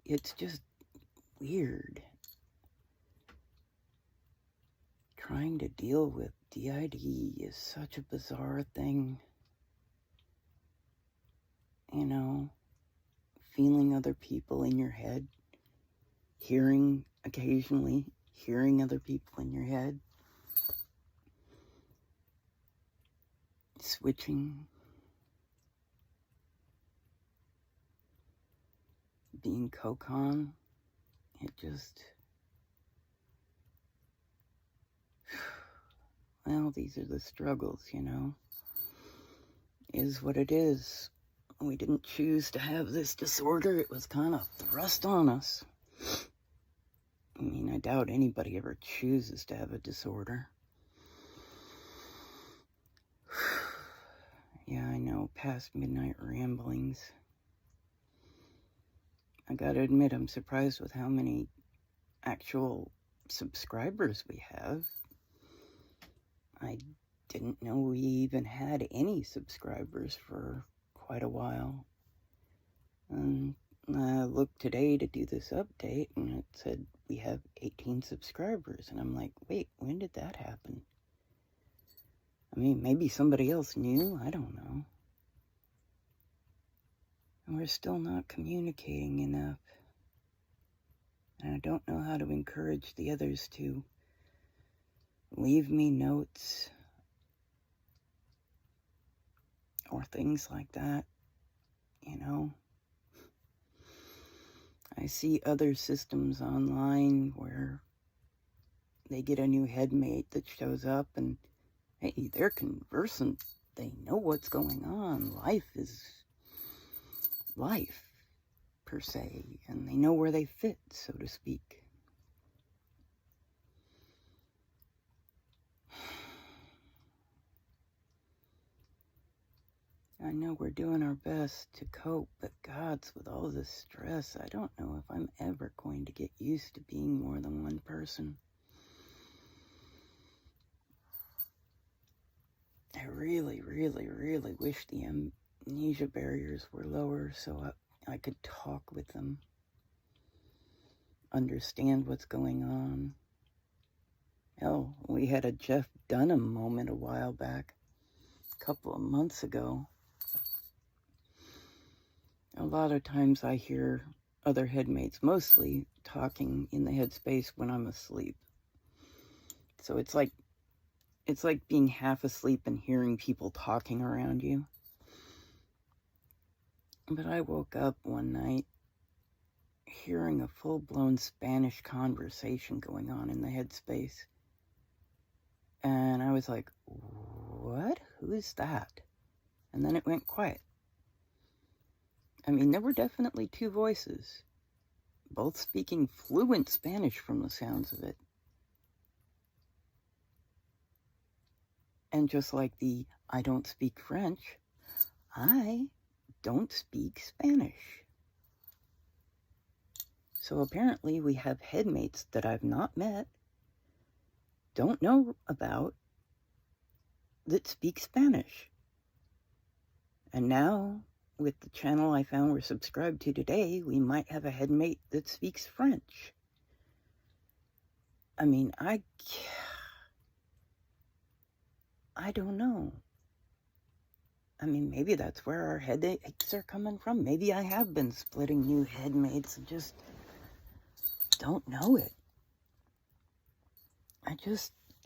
it's just weird. Trying to deal with DID is such a bizarre thing. Feeling other people in your head, occasionally hearing other people in your head, switching, being co-con. Well, these are the struggles, Is what it is. We didn't choose to have this disorder. It was kind of thrust on us. I doubt anybody ever chooses to have a disorder. Yeah, I know, past midnight ramblings. I gotta admit, I'm surprised with how many actual subscribers we have. I didn't know we even had any subscribers for quite a while. And I looked today to do this update, and it said we have 18 subscribers. And I'm like, wait, when did that happen? Maybe somebody else knew. I don't know. And we're still not communicating enough. And I don't know how to encourage the others to leave me notes or things like that, I see other systems online where they get a new headmate that shows up and, hey, they're conversant. They know what's going on. Life is life, per se, and they know where they fit, so to speak. I know we're doing our best to cope, but gods, with all this stress, I don't know if I'm ever going to get used to being more than one person. I really, really, really wish the amnesia barriers were lower so I could talk with them, understand what's going on. Hell, we had a Jeff Dunham moment a while back, a couple of months ago. A lot of times I hear other headmates, mostly talking in the headspace when I'm asleep. So it's like being half asleep and hearing people talking around you. But I woke up one night hearing a full-blown Spanish conversation going on in the headspace. And I was like, what? Who is that? And then it went quiet. There were definitely two voices, both speaking fluent Spanish from the sounds of it. And just like the I don't speak French, I don't speak Spanish. So apparently we have headmates that I've not met, don't know about, that speak Spanish. And now, with the channel I found we're subscribed to today, we might have a headmate that speaks French. I don't know. Maybe that's where our headaches are coming from. Maybe I have been splitting new headmates and just don't know it.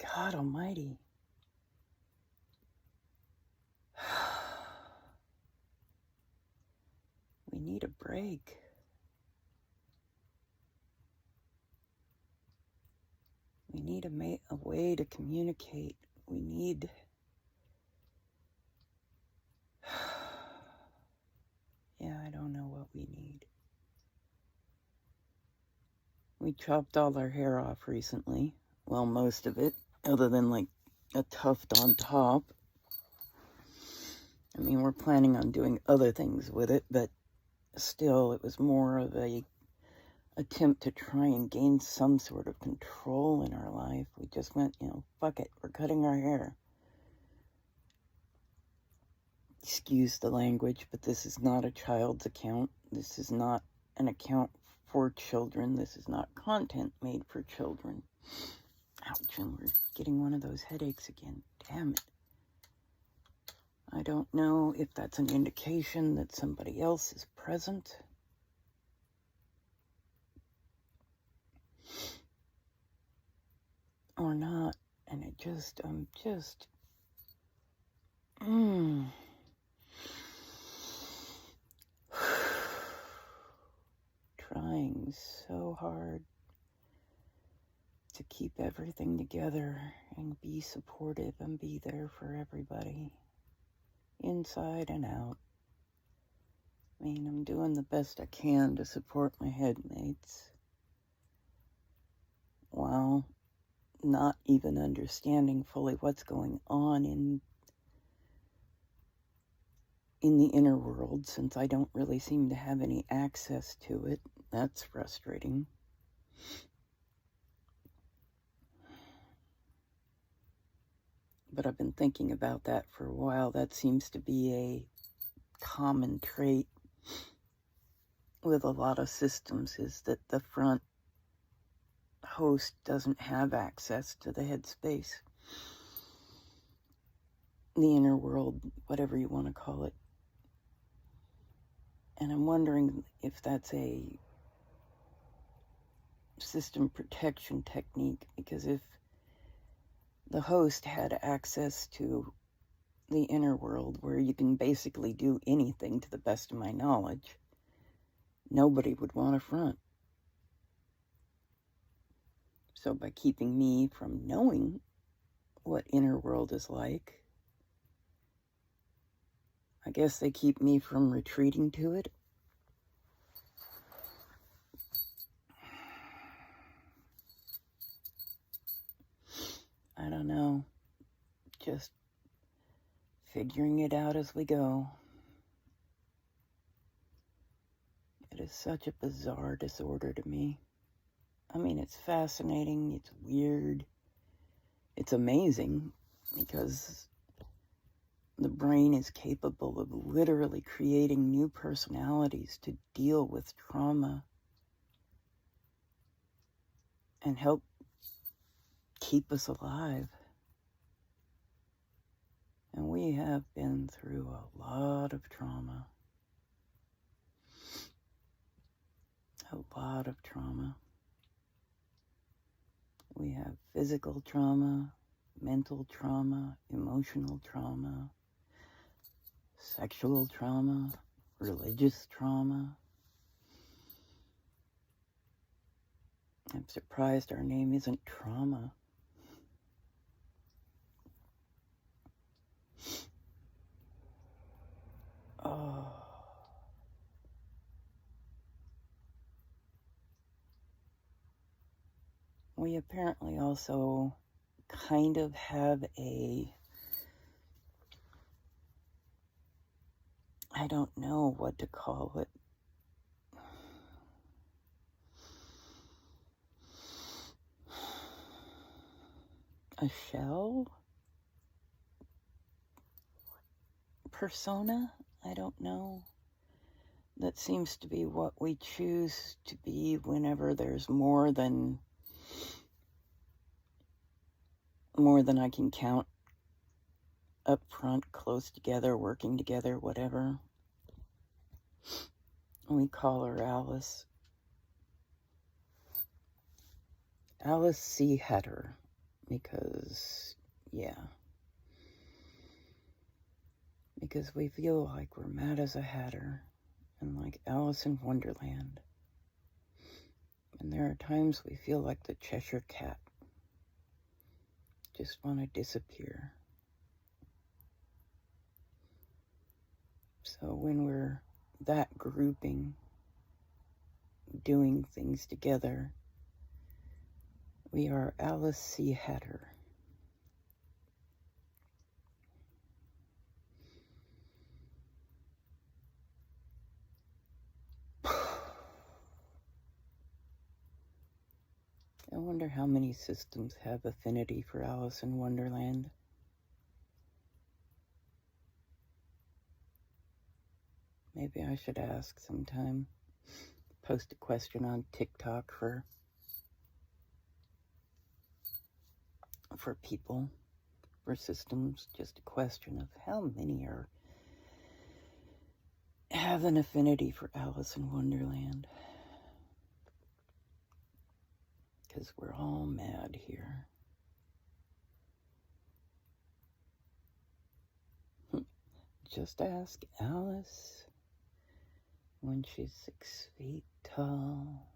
God almighty. We need a break. We need a way to communicate. We need... Yeah, I don't know what we need. We chopped all our hair off recently. Well, most of it, other than like a tuft on top. We're planning on doing other things with it, but still, it was more of a attempt to try and gain some sort of control in our life. We just went, fuck it, we're cutting our hair. Excuse the language, but this is not a child's account. This is not an account for children. This is not content made for children. Ouch, and we're getting one of those headaches again. Damn it. I don't know if that's an indication that somebody else is present. Or not. And I'm just trying so hard to keep everything together and be supportive and be there for everybody, inside and out. I mean, I'm doing the best I can to support my headmates while not even understanding fully what's going on in the inner world, since I don't really seem to have any access to it. That's frustrating. But I've been thinking about that for a while. That seems to be a common trait with a lot of systems, is that the front host doesn't have access to the headspace, the inner world, whatever you want to call it. And I'm wondering if that's a system protection technique, because if the host had access to the inner world, where you can basically do anything to the best of my knowledge, nobody would want a front. So by keeping me from knowing what inner world is like, I guess they keep me from retreating to it. I don't know. Just figuring it out as we go. It is such a bizarre disorder to me. I mean, it's fascinating, it's weird, it's amazing, because the brain is capable of literally creating new personalities to deal with trauma and help keep us alive. And we have been through a lot of trauma. A lot of trauma. We have physical trauma, mental trauma, emotional trauma, sexual trauma, religious trauma. I'm surprised our name isn't trauma. Oh. We apparently also kind of have I don't know what to call it. A shell? Persona? I don't know. That seems to be what we choose to be whenever there's more than I can count up front, close together, working together, whatever. We call her Alice. Alice C. Hatter. Because, yeah. Because we feel like we're mad as a hatter, and like Alice in Wonderland. And there are times we feel like the Cheshire Cat. Just want to disappear. So when we're that grouping, doing things together, we are Alice C. Hatter. I wonder how many systems have affinity for Alice in Wonderland. Maybe I should ask sometime. post a question on TikTok for people, for systems, just a question of how many have an affinity for Alice in Wonderland. Because we're all mad here. Just ask Alice when she's 6 feet tall.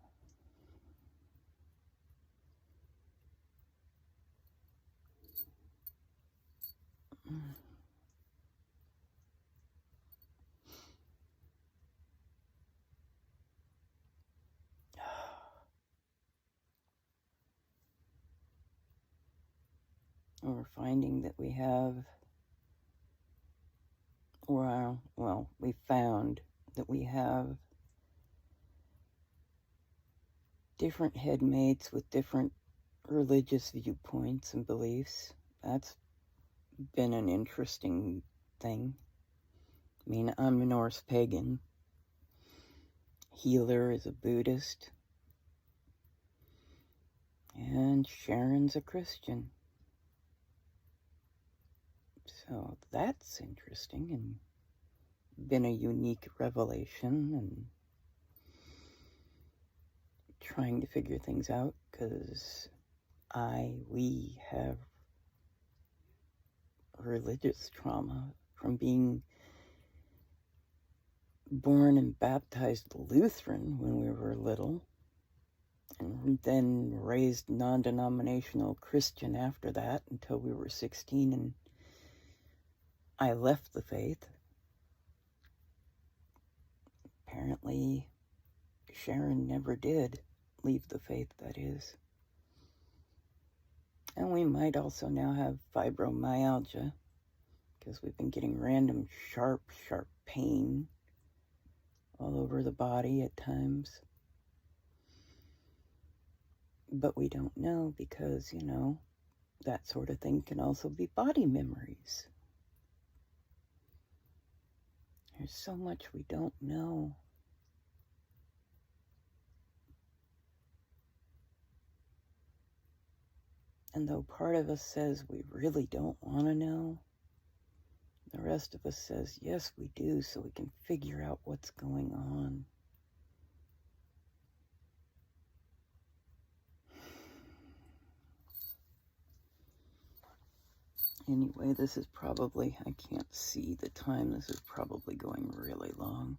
We're finding that we have, well, we found that we have different headmates with different religious viewpoints and beliefs. That's been an interesting thing. I mean, I'm a Norse pagan. Healer is a Buddhist. And Sharon's a Christian. So that's interesting and been a unique revelation, and trying to figure things out, because we have religious trauma from being born and baptized Lutheran when we were little, and then raised non-denominational Christian after that until we were 16, and I left the faith. Apparently, Sharon never did leave the faith, that is. And we might also now have fibromyalgia, because we've been getting random sharp pain all over the body at times. But we don't know, because, that sort of thing can also be body memories. There's so much we don't know. And though part of us says we really don't want to know, the rest of us says, yes, we do, so we can figure out what's going on. Anyway, this is probably, I can't see the time, this is probably going really long.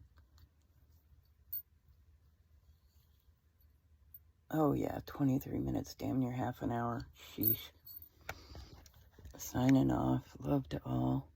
Oh yeah, 23 minutes, damn near half an hour. Sheesh. Signing off. Love to all.